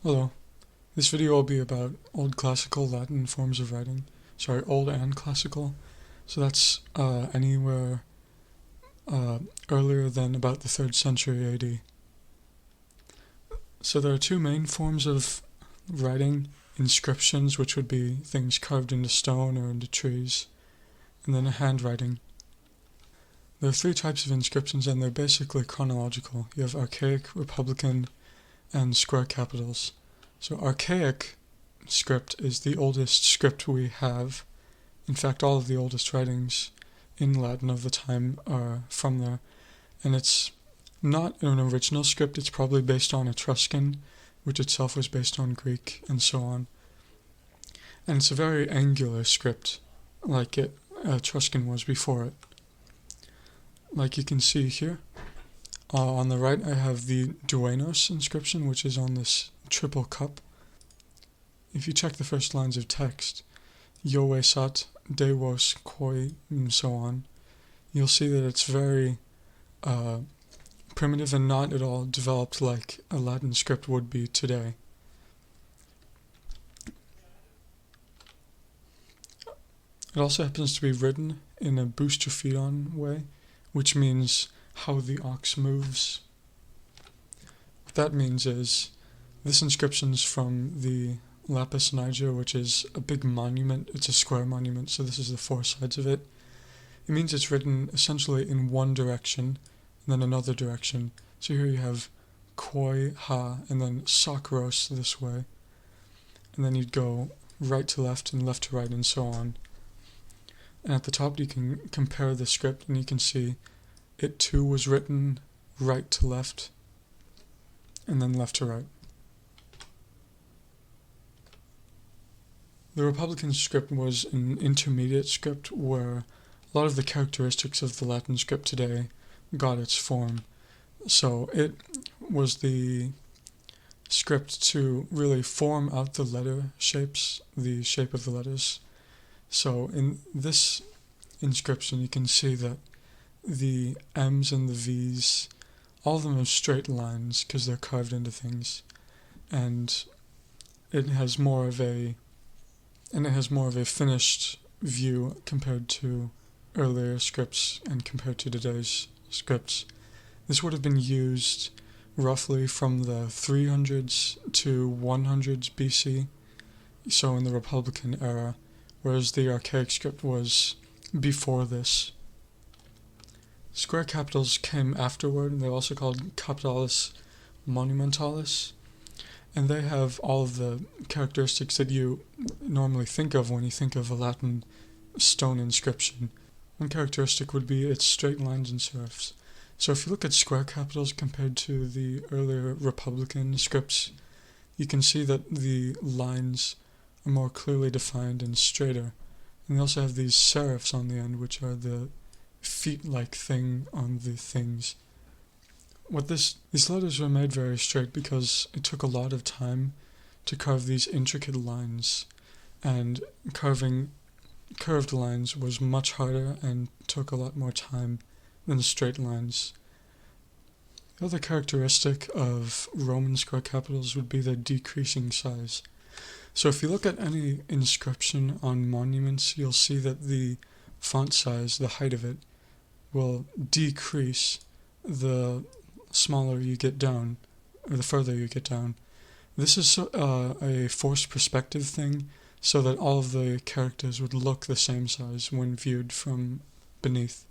Hello. This video will be about Old Classical Latin forms of writing. Sorry, Old and Classical. So that's anywhere earlier than about the 3rd century AD. So there are two main forms of writing: inscriptions, which would be things carved into stone or into trees, and then handwriting. There are three types of inscriptions, and they're basically chronological. You have Archaic, Republican, and square capitals. So Archaic script is the oldest script we have. In fact, all of the oldest writings in Latin of the time are from there. And it's not an original script, it's probably based on Etruscan, which itself was based on Greek, and so on. And it's a very angular script, like Etruscan was before it. Like you can see here. On the right I have the Duenos inscription, which is on this triple cup. If you check the first lines of text, Ioe sat, Devos koi, and so on, you'll see that it's very primitive and not at all developed like a Latin script would be today. It also happens to be written in a boustophion way, which means how the ox moves. What that means is, this inscription's from the Lapis Niger, which is a big monument. It's a square monument, so this is the four sides of it. It means it's written essentially in one direction, and then another direction. So here you have koi, ha, and then sakros this way. And then you'd go right to left and left to right and so on. And at the top you can compare the script and you can see it too was written right to left and then left to right. The Republican script was an intermediate script where a lot of the characteristics of the Latin script today got its form. So it was the script to really form out the letter shapes, the shape of the letters. So in this inscription you can see that the M's and the V's, all of them have straight lines because they're carved into things, and it has more of a finished view compared to earlier scripts and compared to today's scripts. This would have been used roughly from the 300s to 100s BC, so in the Republican era, whereas the Archaic script was before this. Square capitals came afterward, and they're also called capitalis monumentalis, and they have all of the characteristics that you normally think of when you think of a Latin stone inscription. One characteristic would be its straight lines and serifs. So if you look at square capitals compared to the earlier Republican scripts, you can see that the lines are more clearly defined and straighter. And they also have these serifs on the end, which are the feet-like thing on the things. These letters were made very straight because it took a lot of time to carve these intricate lines, and carving curved lines was much harder and took a lot more time than straight lines. The other characteristic of Roman square capitals would be their decreasing size. So if you look at any inscription on monuments, you'll see that the font size, the height of it, will decrease the smaller you get down, or the further you get down. This is a forced perspective thing, so that all of the characters would look the same size when viewed from beneath.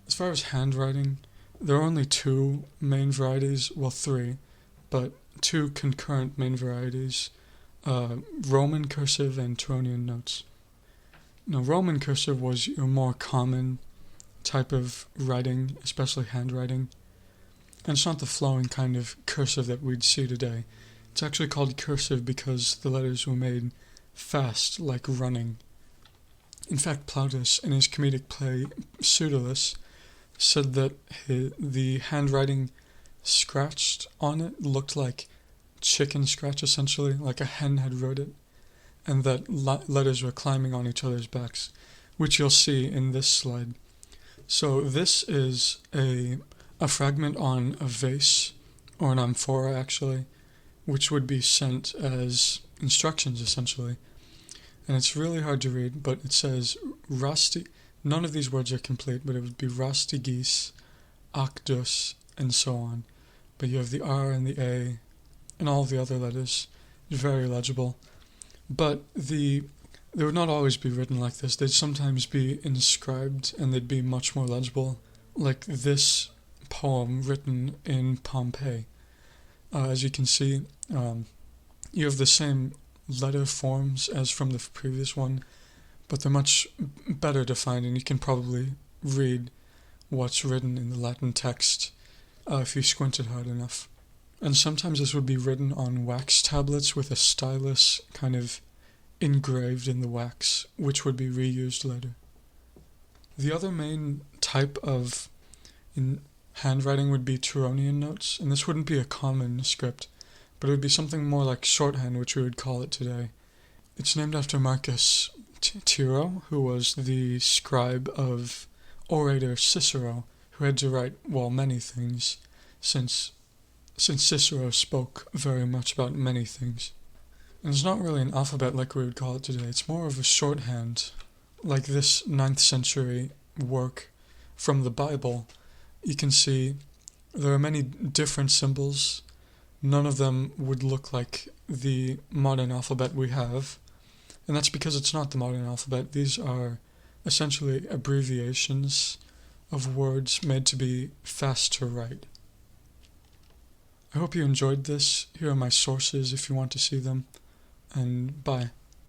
As far as handwriting, there are only two main varieties, well, three, but two concurrent main varieties: Roman cursive and Tyrian notes. Now, Roman cursive was your more common type of writing, especially handwriting, and it's not the flowing kind of cursive that we'd see today. It's actually called cursive because the letters were made fast, like running. In fact, Plautus, in his comedic play Pseudolus, said that the handwriting scratched on it looked like chicken scratch, essentially, like a hen had wrote it, and that letters were climbing on each other's backs, which you'll see in this slide. So this is a fragment on a vase, or an amphora actually, which would be sent as instructions essentially. And it's really hard to read, but it says rusty. None of these words are complete, but it would be rusty geese, octus, and so on. But you have the R and the A and all the other letters. It's very legible. But they would not always be written like this. They'd sometimes be inscribed and they'd be much more legible, like this poem written in Pompeii. As you can see, you have the same letter forms as from the previous one, but they're much better defined, and you can probably read what's written in the Latin text if you squinted hard enough. And sometimes this would be written on wax tablets with a stylus kind of engraved in the wax, which would be reused later. The other main type of handwriting would be Tyrian notes, and this wouldn't be a common script, but it would be something more like shorthand, which we would call it today. It's named after Marcus Tiro, who was the scribe of orator Cicero, who had to write, well, many things, since Cicero spoke very much about many things. And it's not really an alphabet like we would call it today. It's more of a shorthand, like this 9th century work from the Bible. You can see there are many different symbols. None of them would look like the modern alphabet we have, and that's because it's not the modern alphabet. These are essentially abbreviations of words made to be fast to write. I hope you enjoyed this. Here are my sources if you want to see them, and bye.